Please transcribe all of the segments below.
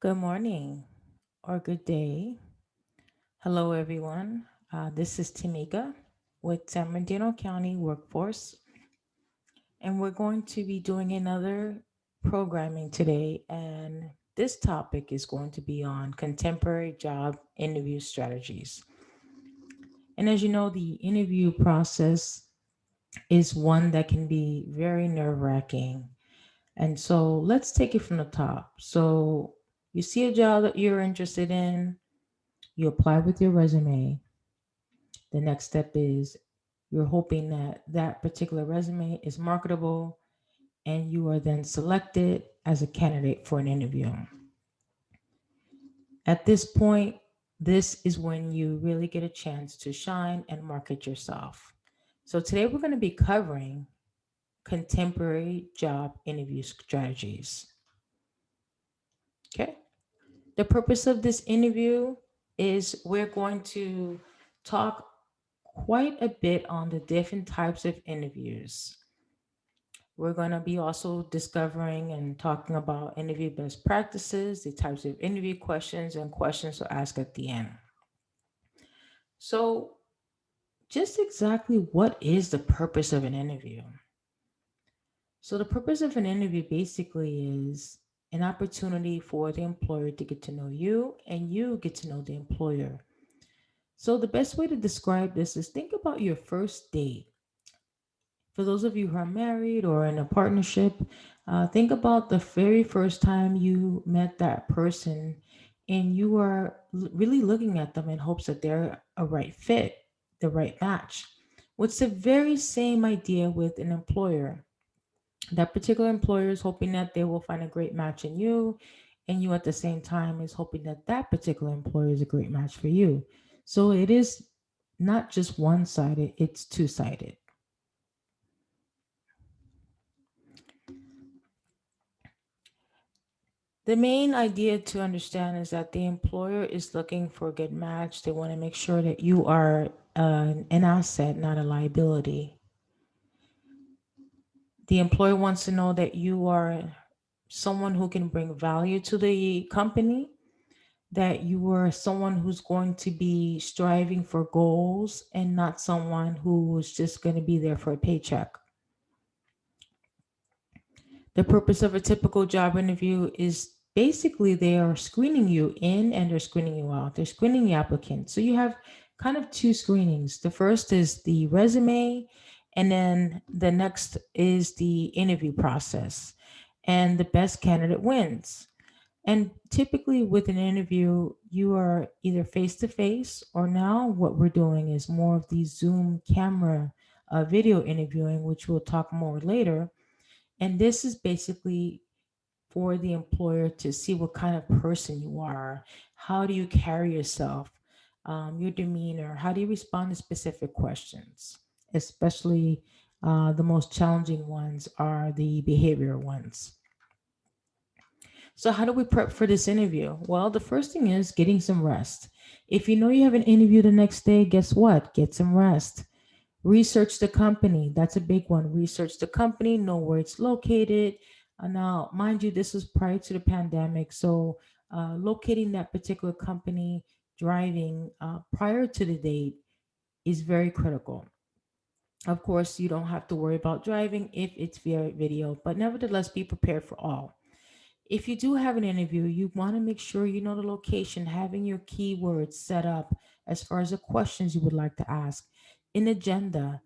Good morning or good day. Hello, everyone. This is Tamika with San Bernardino County Workforce, and we're going to be doing another programming today. And this topic is going to be on contemporary job interview strategies. And as you know, the interview process is one that can be very nerve wracking. And so let's take it from the top. So you see a job that you're interested in, you apply with your resume. The next step is you're hoping that that particular resume is marketable and you are then selected as a candidate for an interview. At this point, this is when you really get a chance to shine and market yourself. So today we're going to be covering contemporary job interview strategies. Okay. The purpose of this interview is we're going to talk quite a bit on the different types of interviews. We're going to be also discovering and talking about interview best practices, the types of interview questions, and questions to ask at the end. So, just exactly what is the purpose of an interview? So, the purpose of an interview basically is an opportunity for the employer to get to know you and you get to know the employer. So, the best way to describe this is think about your first date. For those of you who are married or in a partnership, think about the very first time you met that person and you are really looking at them in hopes that they're a right fit, the right match. What's the very same idea with an employer? That particular employer is hoping that they will find a great match in you, and you at the same time is hoping that that particular employer is a great match for you. So it is not just one sided, it's two sided. The main idea to understand is that the employer is looking for a good match. They want to make sure that you are an asset, not a liability. The employer wants to know that you are someone who can bring value to the company, that you are someone who's going to be striving for goals and not someone who's just going to be there for a paycheck. The purpose of a typical job interview is basically they are screening you in and they're screening you out. They're screening the applicant. So you have kind of two screenings. The first is the resume, and then the next is the interview process. And the best candidate wins. And typically with an interview, you are either face to face, or now what we're doing is more of the Zoom camera video interviewing, which we'll talk more later. And this is basically for the employer to see what kind of person you are. How do you carry yourself? Your demeanor. How do you respond to specific questions? Especially the most challenging ones are the behavioral ones. So, how do we prep for this interview? Well, the first thing is getting some rest. If you know you have an interview the next day, guess what? Get some rest. Research the company. That's a big one. Research the company, know where it's located. Now, mind you, this was prior to the pandemic. So, locating that particular company, driving prior to the date is very critical. Of course, you don't have to worry about driving if it's via video, but nevertheless, be prepared for all. If you do have an interview, you want to make sure you know the location, having your keywords set up as far as the questions you would like to ask. An agenda,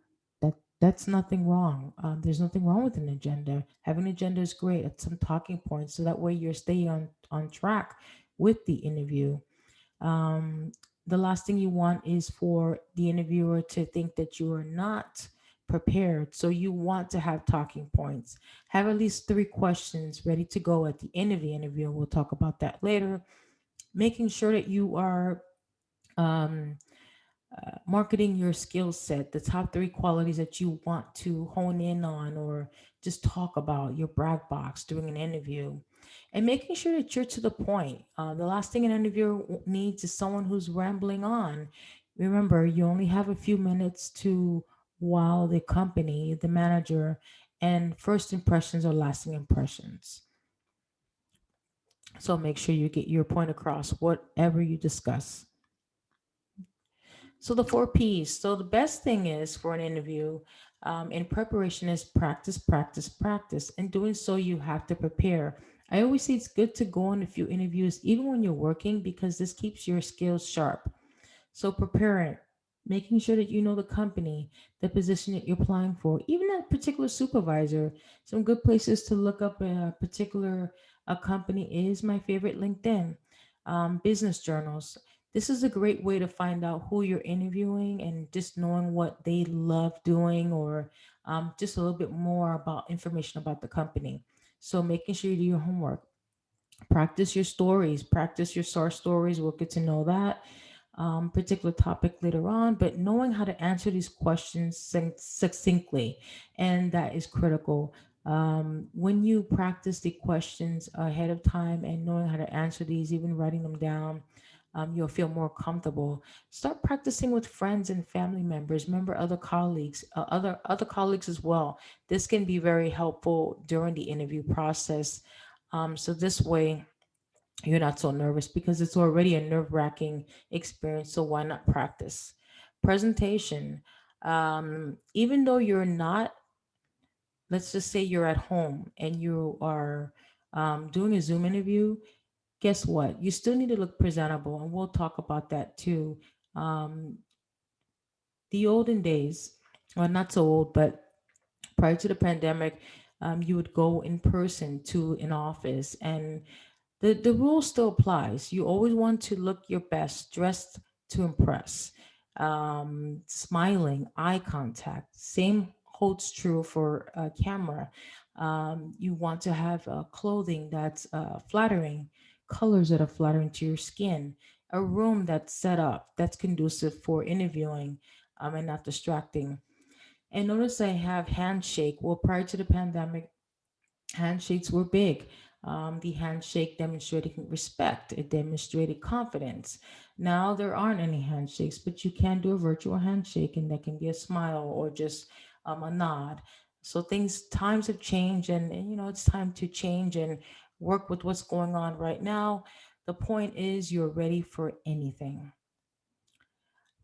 that's nothing wrong. There's nothing wrong with an agenda. Having an agenda is great. It's some talking points, so that way you're staying on track with the interview. Um, the last thing you want is for the interviewer to think that you are not prepared. So you want to have talking points. Have at least three questions ready to go at the end of the interview. We'll talk about that later. Making sure that you are um, marketing your skill set, the top three qualities that you want to hone in on or just talk about, your brag box during an interview, and making sure that you're to the point. The last thing an interviewer needs is someone who's rambling on. Remember, you only have a few minutes to wow the company, the manager, and first impressions are lasting impressions. So make sure you get your point across, whatever you discuss. So the four P's. So the best thing is for an interview in preparation is practice, practice, practice. In doing so, you have to prepare. I always say it's good to go on a few interviews, even when you're working, because this keeps your skills sharp. So preparing, making sure that you know the company, the position that you're applying for, even that particular supervisor. Some good places to look up a particular a company is my favorite LinkedIn, business journals. This is a great way to find out who you're interviewing and just knowing what they love doing or just a little bit more about information about the company. So making sure you do your homework, practice your stories, practice your SAR stories. We'll get to know that particular topic later on, but knowing how to answer these questions succinctly, and that is critical. When you practice the questions ahead of time and knowing how to answer these, even writing them down, you'll feel more comfortable. Start practicing with friends and family members. Remember other colleagues, other colleagues as well. This can be very helpful during the interview process. So this way you're not so nervous because it's already a nerve wracking experience. So why not practice? Presentation. Even though you're not, let's just say you're at home and you are doing a Zoom interview, guess what? You still need to look presentable. And we'll talk about that too. Um, the olden days, well, not so old, but prior to the pandemic, you would go in person to an office and the rule still applies. You always want to look your best, dressed to impress, smiling, eye contact. Same holds true for a camera. You want to have clothing that's flattering, colors that are flattering to your skin, a room that's set up, that's conducive for interviewing and not distracting. And notice I have handshake. Well, prior to the pandemic, handshakes were big. The handshake demonstrated respect, it demonstrated confidence. Now there aren't any handshakes, but you can do a virtual handshake, and that can be a smile or just a nod. So times have changed, and it's time to change and work with what's going on right now. The point is, you're ready for anything.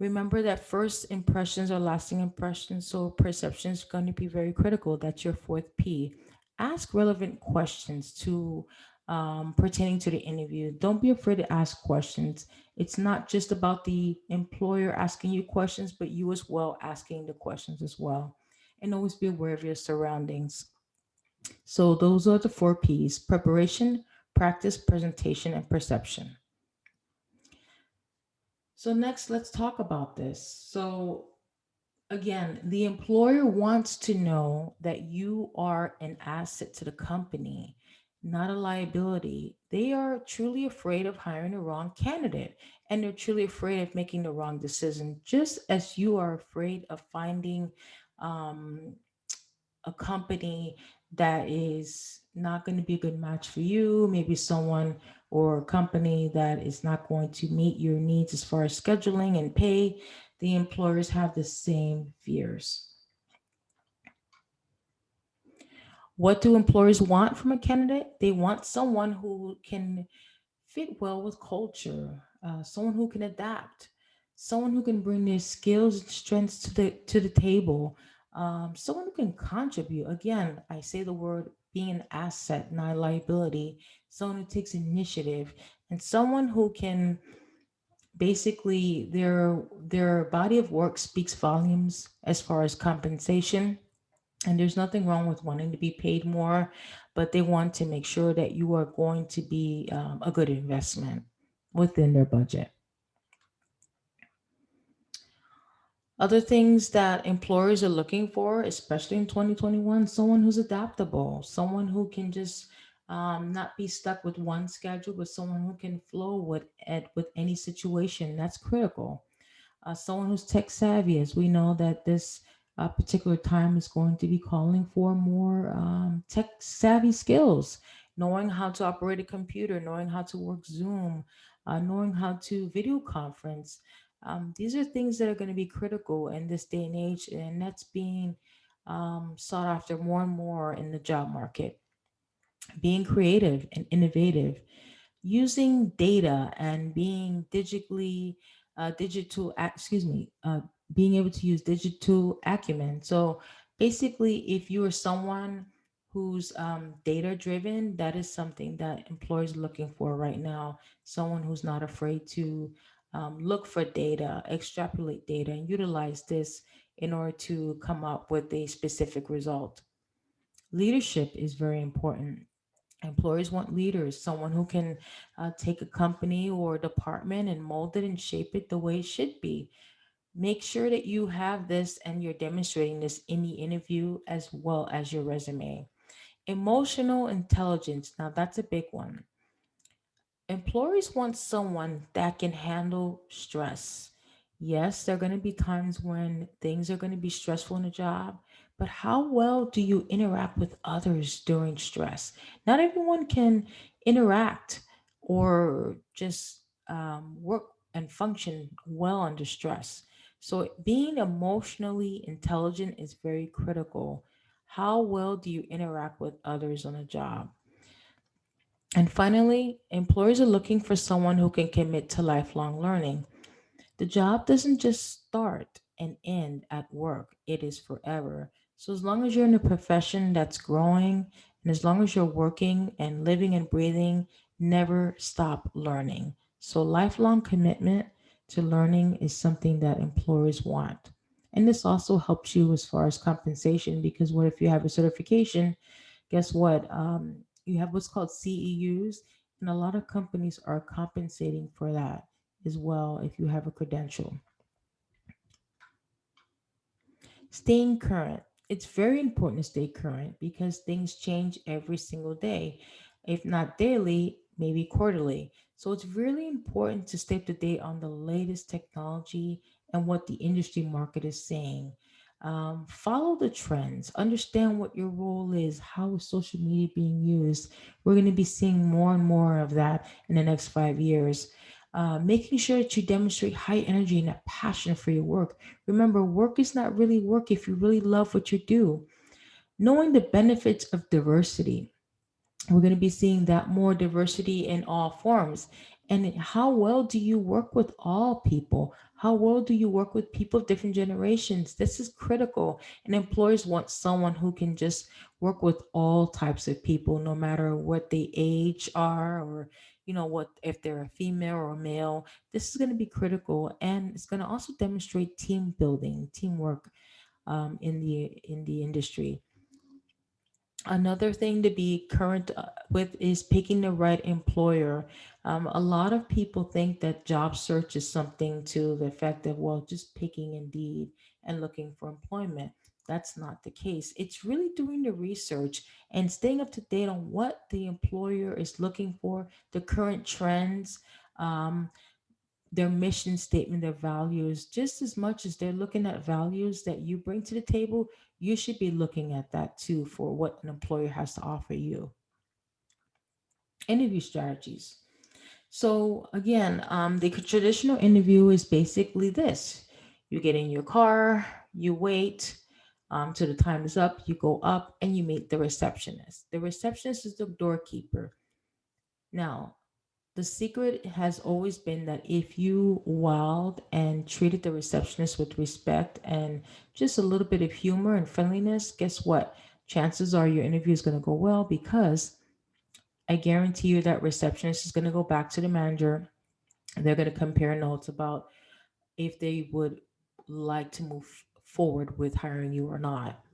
Remember that first impressions are lasting impressions, so perception is going to be very critical. That's your fourth P. Ask relevant questions to pertaining to the interview. Don't be afraid to ask questions. It's not just about the employer asking you questions, but you as well asking the questions as well. And always be aware of your surroundings. So those are the four P's: preparation, practice, presentation, and perception. So next, let's talk about this. So again, the employer wants to know that you are an asset to the company, not a liability. They are truly afraid of hiring the wrong candidate, and they're truly afraid of making the wrong decision, just as you are afraid of finding um, a company that is not going to be a good match for you, maybe someone or a company that is not going to meet your needs as far as scheduling and pay. The employers have the same fears. What do employers want from a candidate? They want someone who can fit well with culture, someone who can adapt, someone who can bring their skills and strengths to the table, someone who can contribute. Again, I say the word being an asset, not a liability. Someone who takes initiative, and someone who can basically their body of work speaks volumes as far as compensation, and there's nothing wrong with wanting to be paid more, but they want to make sure that you are going to be a good investment within their budget. Other things that employers are looking for, especially in 2021, someone who's adaptable, someone who can just not be stuck with one schedule, but someone who can flow with any situation. That's critical. Someone who's tech savvy, as we know that this particular time is going to be calling for more tech savvy skills, knowing how to operate a computer, knowing how to work Zoom, knowing how to video conference. These are things that are going to be critical in this day and age, and that's being sought after more and more in the job market. Being creative and innovative, using data and being digitally digital excuse me being able to use digital acumen. So basically, if you are someone who's data driven, that is something that employers are looking for right now. Someone who's not afraid to look for data, extrapolate data, and utilize this in order to come up with a specific result. Leadership is very important. Employers want leaders, someone who can take a company or a department and mold it and shape it the way it should be. Make sure that you have this and you're demonstrating this in the interview as well as your resume. Emotional intelligence, now that's a big one. Employers want someone that can handle stress. Yes, there are going to be times when things are going to be stressful in a job, but how well do you interact with others during stress? Not everyone can interact or just work and function well under stress. So, being emotionally intelligent is very critical. How well do you interact with others on a job? And finally, employers are looking for someone who can commit to lifelong learning. The job doesn't just start and end at work, it is forever. So, as long as you're in a profession that's growing, and as long as you're working and living and breathing, never stop learning. So, lifelong commitment to learning is something that employers want. And this also helps you as far as compensation, because what if you have a certification? Guess what? You have what's called CEUs, and a lot of companies are compensating for that as well if you have a credential. Staying current. It's very important to stay current because things change every single day, if not daily, maybe quarterly. So it's really important to stay up to date on the latest technology and what the industry market is saying. Follow the trends, understand what your role is, how is social media being used. We're going to be seeing more and more of that in the next 5 years. Making sure that you demonstrate high energy and a passion for your work. Remember, work is not really work if you really love what you do. Knowing the benefits of diversity, we're going to be seeing that more diversity in all forms. And how well do you work with all people? How well do you work with people of different generations? This is critical. And employers want someone who can just work with all types of people, no matter what the age are, or what, if they're a female or a male. This is going to be critical, and it's going to also demonstrate team building, teamwork, in the industry. Another thing to be current with is picking the right employer. A lot of people think that job search is something to the effect of, well, just picking Indeed and looking for employment. That's not the case. It's really doing the research and staying up to date on what the employer is looking for, the current trends, um, their mission statement, their values. Just as much as they're looking at values that you bring to the table, you should be looking at that too for what an employer has to offer you. Interview strategies. So, again, the traditional interview is basically this: you get in your car, you wait till the time is up, you go up, and you meet the receptionist. The receptionist is the doorkeeper. Now, the secret has always been that if you wowed and treated the receptionist with respect and just a little bit of humor and friendliness, guess what? Chances are your interview is going to go well, because I guarantee you that receptionist is going to go back to the manager. They're going to compare notes about if they would like to move forward with hiring you or not.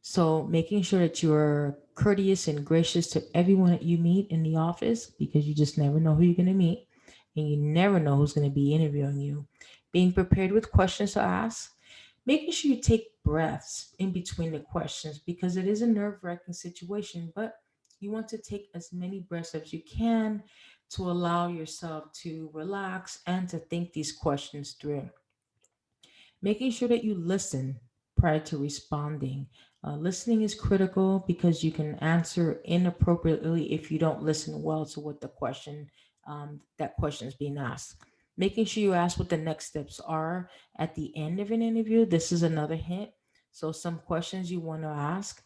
So making sure that you're courteous and gracious to everyone that you meet in the office, because you just never know who you're going to meet and you never know who's going to be interviewing you. Being prepared with questions to ask, making sure you take breaths in between the questions, because it is a nerve-wracking situation, but you want to take as many breaths as you can to allow yourself to relax and to think these questions through. Making sure that you listen prior to responding. Listening is critical because you can answer inappropriately if you don't listen well to what the question that question is being asked. Making sure you ask what the next steps are at the end of an interview. This is another hint. So some questions you want to ask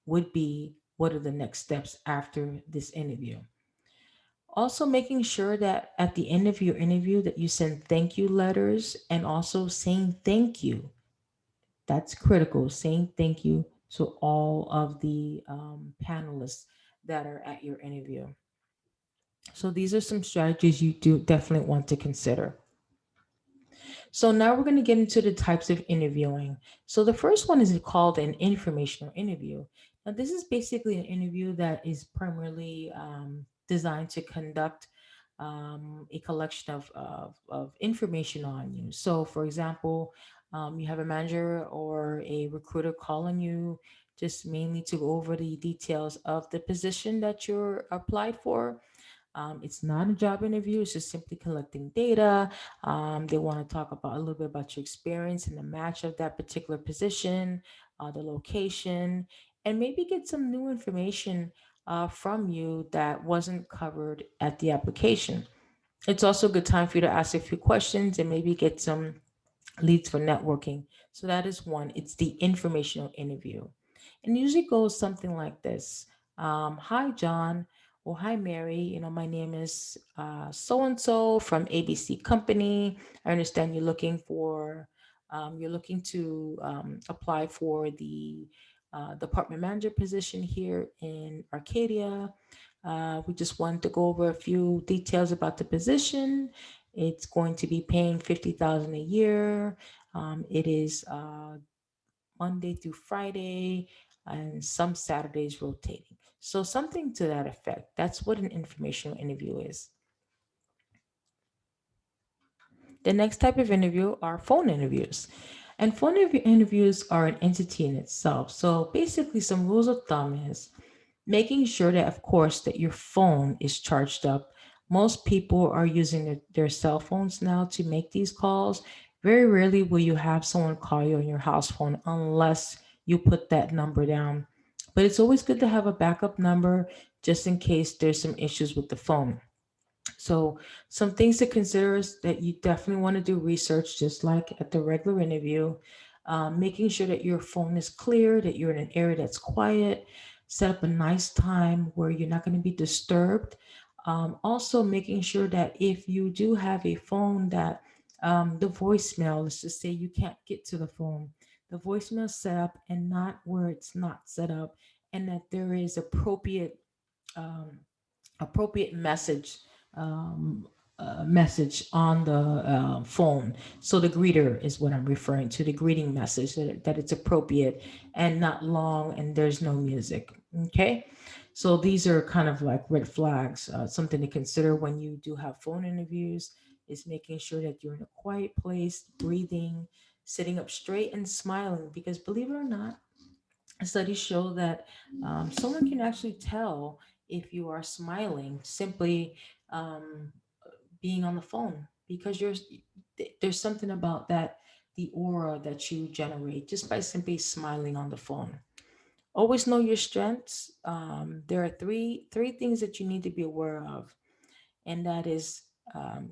would be, what are the next steps after this interview? Also, making sure that at the end of your interview that you send thank you letters and also saying thank you. That's critical. Saying thank you to all of the panelists that are at your interview. So these are some strategies you do definitely want to consider. So now we're going to get into the types of interviewing. So the first one is called an informational interview. Now this is basically an interview that is primarily designed to conduct a collection of information on you. So for example, you have a manager or a recruiter calling you just mainly to go over the details of the position that you're applied for. It's not a job interview, it's just simply collecting data. They want to talk about a little bit about your experience and the match of that particular position, the location, and maybe get some new information from you that wasn't covered at the application. It's also a good time for you to ask a few questions and maybe get some leads for networking. So that is one. It's the informational interview. And usually goes something like this. Hi, John. Or hi, Mary. My name is so and so from ABC Company. I understand you're looking to apply for the department manager position here in Arcadia. We just wanted to go over a few details about the position. It's going to be paying 50,000 a year. It is Monday through Friday and some Saturdays rotating. So something to that effect. That's what an informational interview is. The next type of interview are phone interviews. And interviews are an entity in itself. So basically some rules of thumb is making sure that of course that your phone is charged up. Most people are using their cell phones now to make these calls. Very rarely will you have someone call you on your house phone unless you put that number down, but it's always good to have a backup number just in case there's some issues with the phone. So, some things to consider is that you definitely want to do research just like at the regular interview, making sure that your phone is clear, that you're in an area that's quiet, set up a nice time where you're not going to be disturbed. Also, making sure that if you do have a phone that the voicemail, let's just say you can't get to the phone, the voicemail is set up and not where it's not set up, and that there is um, appropriate um, message on the phone. So the greeter is what I'm referring to, the greeting message, that it's appropriate and not long and there's no music. Okay. So these are kind of like red flags, something to consider when you do have phone interviews is making sure that you're in a quiet place, breathing, sitting up straight and smiling, because believe it or not, studies show that someone can actually tell if you are smiling simply um, being on the phone, because there's something about that, the aura that you generate just by simply smiling on the phone. Always know your strengths. There are three things that you need to be aware of, and that is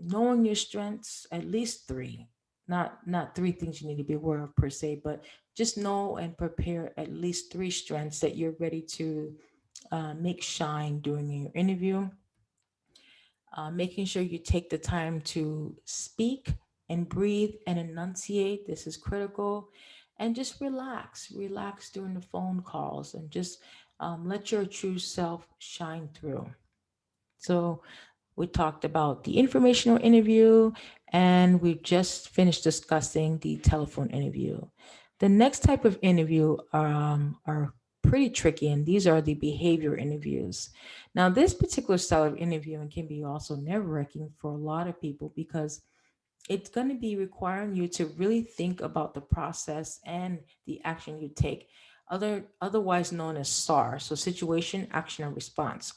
knowing your strengths. At least three, not three things you need to be aware of per se, but just know and prepare at least three strengths that you're ready to make shine during your interview. Making sure you take the time to speak and breathe and enunciate. This is critical. And just relax during the phone calls, and just let your true self shine through. So, we talked about the informational interview, and we just finished discussing the telephone interview. The next type of interview are pretty tricky, and these are the behavior interviews. Now, this particular style of interviewing can be also nerve wracking for a lot of people because it's going to be requiring you to really think about the process and the action you take, otherwise known as SAR, so situation, action, and response.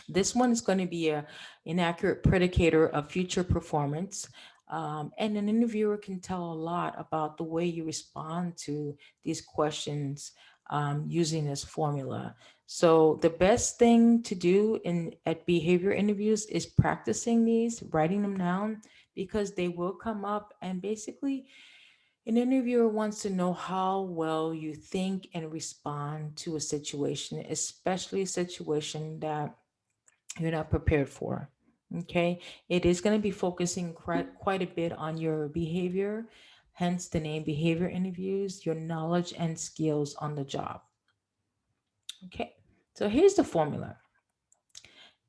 This one is going to be a inaccurate predicator of future performance. And an interviewer can tell a lot about the way you respond to these questions using this formula. So the best thing to do in at behavior interviews is practicing these, writing them down, because they will come up. And basically, an interviewer wants to know how well you think and respond to a situation, especially a situation that you're not prepared for. Okay, it is going to be focusing quite a bit on your behavior, hence the name behavior interviews, your knowledge and skills on the job. Okay, so here's the formula.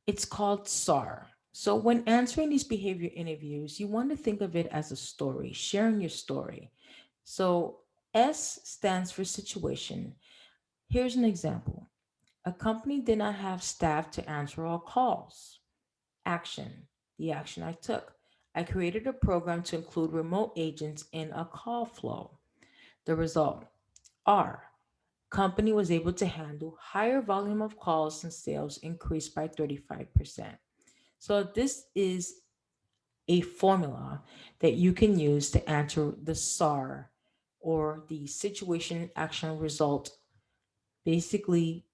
It's called SAR. So when answering these behavior interviews, you want to think of it as a story, sharing your story. So S stands for situation. Here's an example. A company did not have staff to answer all calls. Action. The action I took. I created a program to include remote agents in a call flow. The result. R. Company was able to handle higher volume of calls and sales increased by 35%. So this is a formula that you can use to answer the SAR, or the situation action result, basically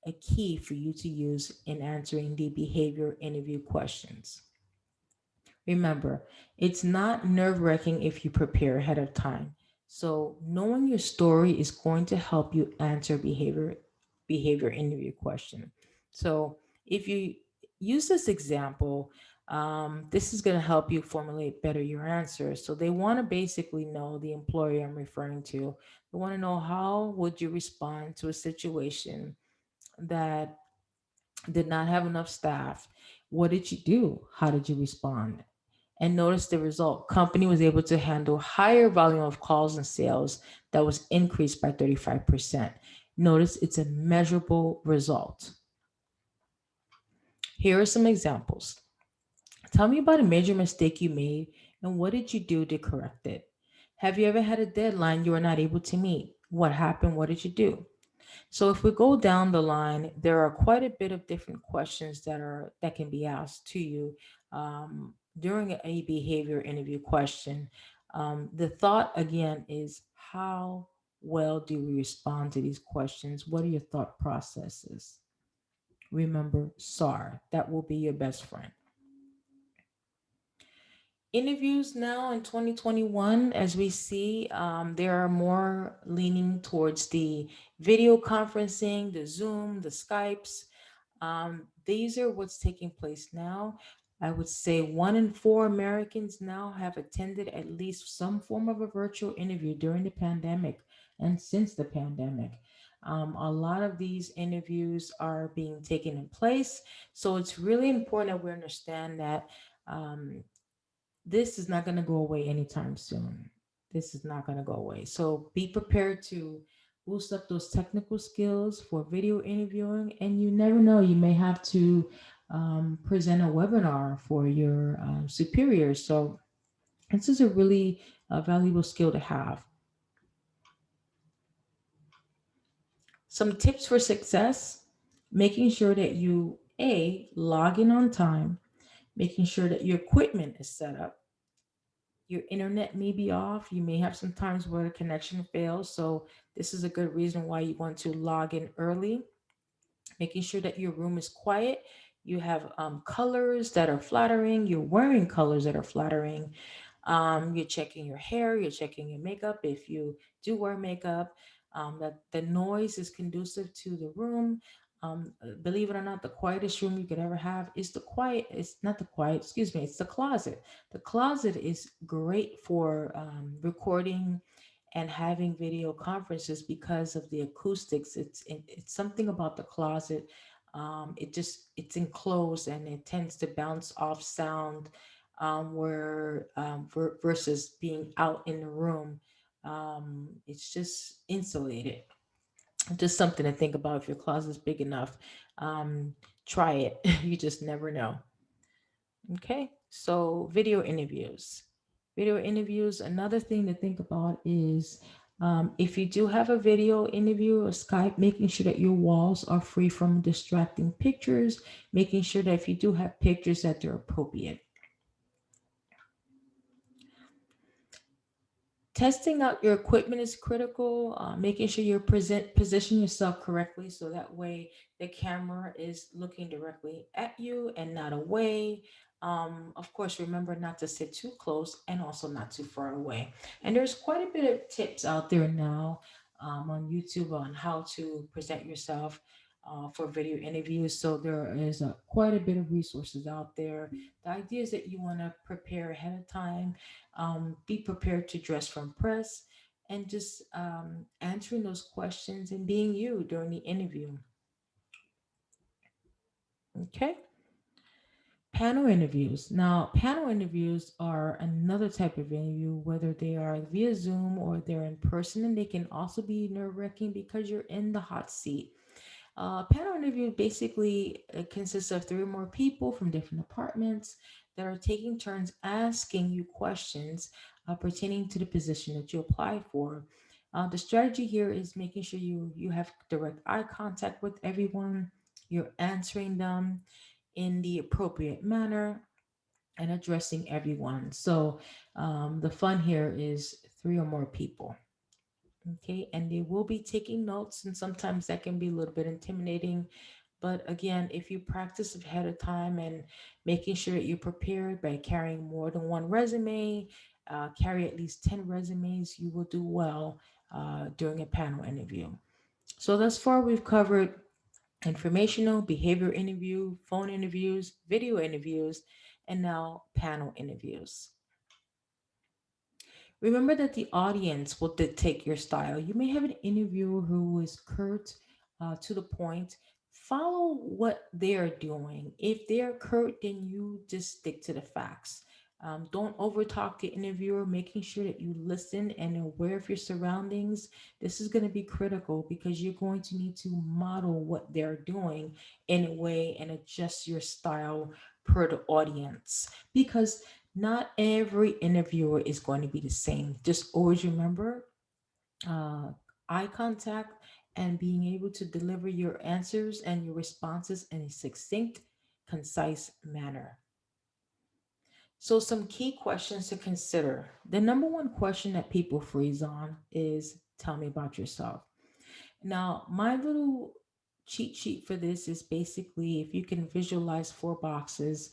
a key for you to use in answering the behavior interview questions. Remember, it's not nerve wracking if you prepare ahead of time. So knowing your story is going to help you answer behavior interview question. So if you use this example, this is going to help you formulate better your answer. So they want to basically know, the employer I'm referring to, they want to know how would you respond to a situation that did not have enough staff. What did you do? How did you respond? And notice the result. Company was able to handle higher volume of calls and sales that was increased by 35%. Notice it's a measurable result. Here are some examples. Tell me about a major mistake you made and what did you do to correct it? Have you ever had a deadline you were not able to meet? What happened? What did you do? So if we go down the line, there are quite a bit of different questions that can be asked to you during a behavior interview question. The thought again is, how well do we respond to these questions? What are your thought processes? Remember, SAR, that will be your best friend. Interviews now in 2021, as we see, there are more leaning towards the video conferencing, the Zoom, the Skypes. These are what's taking place now. I would say 1 in 4 Americans now have attended at least some form of a virtual interview during the pandemic and since the pandemic. A lot of these interviews are being taken in place. So it's really important that we understand that um, this is not going to go away anytime soon. This is not going to go away. So be prepared to boost up those technical skills for video interviewing. And you never know, you may have to present a webinar for your superiors. So this is a really valuable skill to have. Some tips for success: making sure that you log in on time, making sure that your equipment is set up, your internet may be off. You may have some times where the connection fails. So, this is a good reason why you want to log in early, making sure that your room is quiet. You have colors that are flattering. You're wearing colors that are flattering. You're checking your hair. You're checking your makeup. If you do wear makeup, that the noise is conducive to the room. Believe it or not, the quietest room you could ever have is the quiet. It's not the quiet. Excuse me. It's the closet. The closet is great for recording and having video conferences because of the acoustics. It's something about the closet. It's enclosed and it tends to bounce off sound, where versus being out in the room. It's just insulated. Just something to think about. If your closet's big enough, um, try it. You just never know. Okay, so video interviews. Video interviews, another thing to think about is, if you do have a video interview or Skype, making sure that your walls are free from distracting pictures, making sure that if you do have pictures that they're appropriate. Testing out your equipment is critical. Making sure you position yourself correctly so that way the camera is looking directly at you and not away. Of course, remember not to sit too close and also not too far away. And there's quite a bit of tips out there now on YouTube on how to present yourself. for video interviews. So there is quite a bit of resources out there. The idea is that you want to prepare ahead of time, be prepared to dress from press, and just answering those questions and being you during the interview. Okay. Panel interviews. Now, panel interviews are another type of interview, whether they are via Zoom or they're in person, and they can also be nerve wracking because you're in the hot seat. Panel interview basically consists of three or more people from different departments that are taking turns asking you questions pertaining to the position that you apply for. The strategy here is making sure you have direct eye contact with everyone. You're answering them in the appropriate manner and addressing everyone. So the fun here is three or more people. Okay, and they will be taking notes, and sometimes that can be a little bit intimidating. But again, if you practice ahead of time and making sure that you're prepared by carrying more than one resume, carry at least 10 resumes, you will do well during a panel interview. So, thus far, we've covered informational, behavior interview, phone interviews, video interviews, and now panel interviews. Remember that the audience will dictate your style. You may have an interviewer who is curt, to the point. Follow what they are doing. If they're curt, then you just stick to the facts. Don't overtalk the interviewer, making sure that you listen and aware of your surroundings. This is going to be critical because you're going to need to model what they're doing in a way and adjust your style per the audience. Because not every interviewer is going to be the same. Just always remember uh, eye contact and being able to deliver your answers and your responses in a succinct, concise manner. So, some key questions to consider. The number one question that people freeze on is tell me about yourself. Now, my little cheat sheet for this is basically if you can visualize four boxes,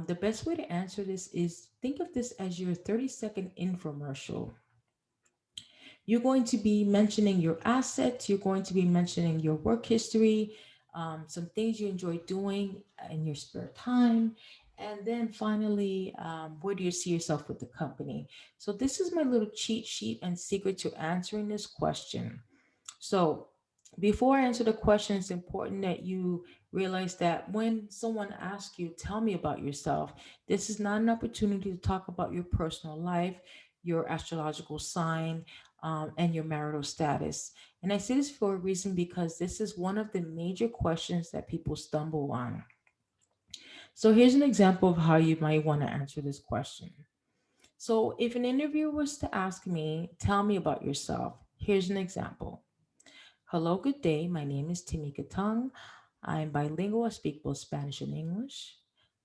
the best way to answer this is think of this as your 30-second infomercial. You're going to be mentioning your assets, you're going to be mentioning your work history, some things you enjoy doing in your spare time. And then finally, where do you see yourself with the company? So, this is my little cheat sheet and secret to answering this question. So, before I answer the question, it's important that you realize that when someone asks you, tell me about yourself, this is not an opportunity to talk about your personal life, your astrological sign, and your marital status. And I say this for a reason because this is one of the major questions that people stumble on. So, here's an example of how you might want to answer this question. So, if an interviewer was to ask me, tell me about yourself, here's an example. Hello, good day. My name is Timika Tung. I'm bilingual. I speak both Spanish and English.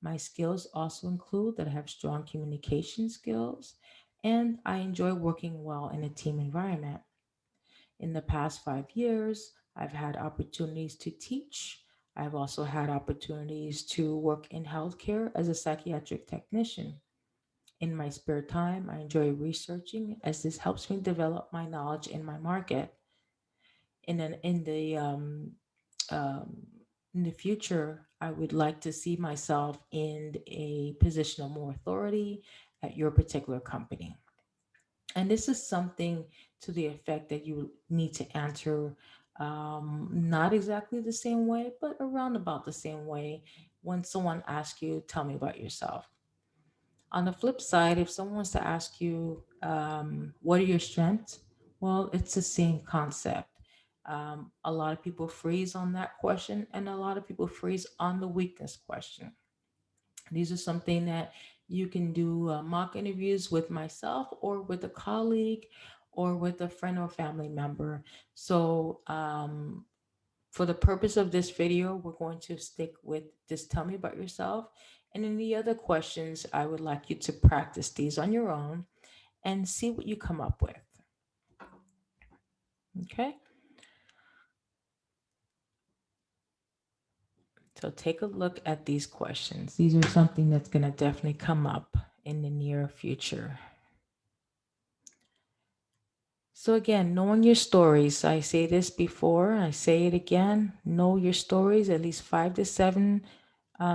My skills also include that I have strong communication skills and I enjoy working well in a team environment. In the past 5 years, I've had opportunities to teach. I've also had opportunities to work in healthcare as a psychiatric technician. In my spare time, I enjoy researching as this helps me develop my knowledge in my market. In um, in the future, I would like to see myself in a position of more authority at your particular company. And this is something to the effect that you need to answer not exactly the same way, but around about the same way when someone asks you, tell me about yourself. On the flip side, if someone wants to ask you, what are your strengths? Well, it's the same concept. A lot of people freeze on that question, and a lot of people freeze on the weakness question. These are something that you can do mock interviews with myself or with a colleague or with a friend or family member. So, for the purpose of this video, we're going to stick with just tell me about yourself. And in the other questions, I would like you to practice these on your own and see what you come up with. Okay. So take a look at these questions. These are something that's going to definitely come up in the near future. So again, knowing your stories. I say this before, I say it again. Know your stories, at least 5 to 7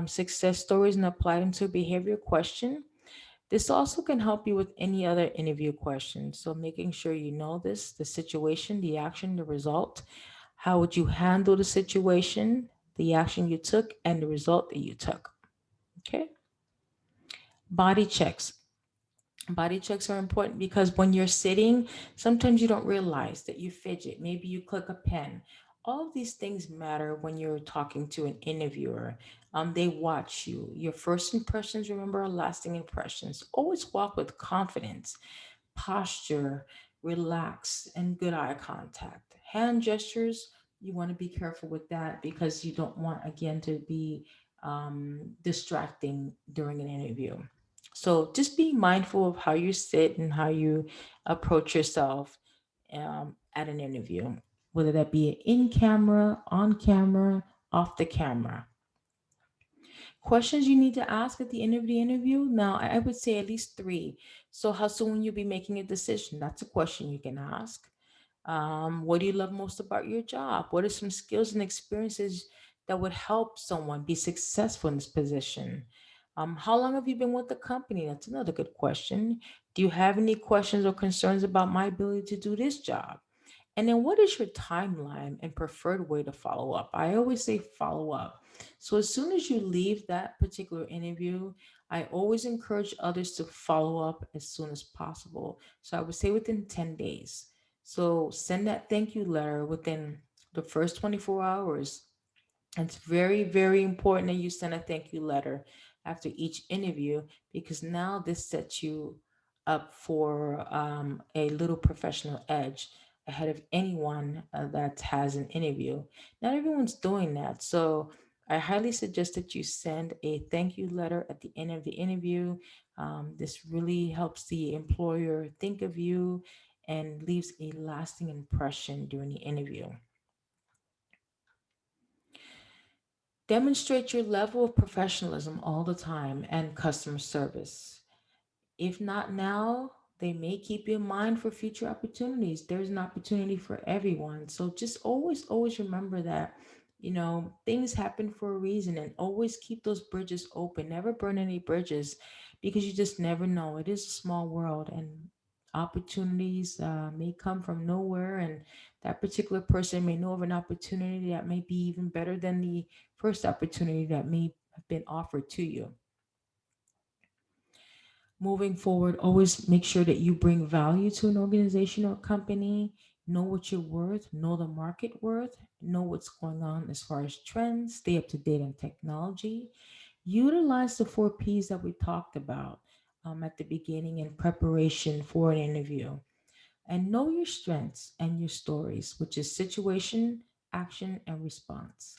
success stories, and apply them to a behavior question. This also can help you with any other interview questions. So making sure you know this, the situation, the action, the result. How would you handle the situation, the action you took, and the result that you took? Okay. Body checks. Body checks are important because when you're sitting, sometimes you don't realize that you fidget. Maybe you click a pen. All of these things matter when you're talking to an interviewer. They watch you. Your first impressions, remember, are lasting impressions. Always walk with confidence, posture, relax, and good eye contact. Hand gestures, you want to be careful with that because you don't want, again, to be distracting during an interview. So just be mindful of how you sit and how you approach yourself at an interview, whether that be in camera, on camera, off the camera. Questions you need to ask at the end of the interview. Now, I would say at least three. So, how soon will you be making a decision? That's a question you can ask. What do you love most about your job? What are some skills and experiences that would help someone be successful in this position? How long have you been with the company? That's another good question. Do you have any questions or concerns about my ability to do this job? And then what is your timeline and preferred way to follow up? I always say follow up. So as soon as you leave that particular interview, I always encourage others to follow up as soon as possible. So I would say within 10 days. So send that thank you letter within the first 24 hours. It's very, very important that you send a thank you letter after each interview because now this sets you up for a little professional edge ahead of anyone that has an interview. Not everyone's doing that. So I highly suggest that you send a thank you letter at the end of the interview. This really helps the employer think of you and leaves a lasting impression during the interview. Demonstrate your level of professionalism all the time and customer service. If not now, they may keep you in mind for future opportunities. There's an opportunity for everyone. So just always, always remember that, things happen for a reason and always keep those bridges open. Never burn any bridges because you just never know. It is a small world and opportunities may come from nowhere. And that particular person may know of an opportunity that may be even better than the first opportunity that may have been offered to you. Moving forward, always make sure that you bring value to an organization or company. Know what you're worth, know the market worth, know what's going on as far as trends, stay up to date on technology. Utilize the 4 P's that we talked about at the beginning in preparation for an interview. And know your strengths and your stories, which is situation, action, and response.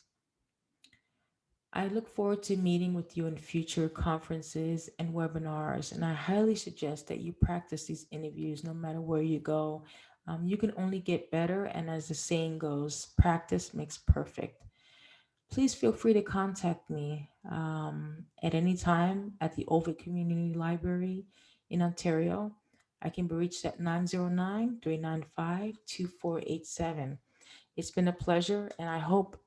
I look forward to meeting with you in future conferences and webinars, and I highly suggest that you practice these interviews no matter where you go. You can only get better, and as the saying goes, practice makes perfect. Please feel free to contact me at any time at the Ovid Community Library in Ontario. I can be reached at 909-395-2487. It's been a pleasure, and I hope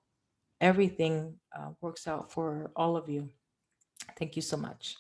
everything works out for all of you. Thank you so much.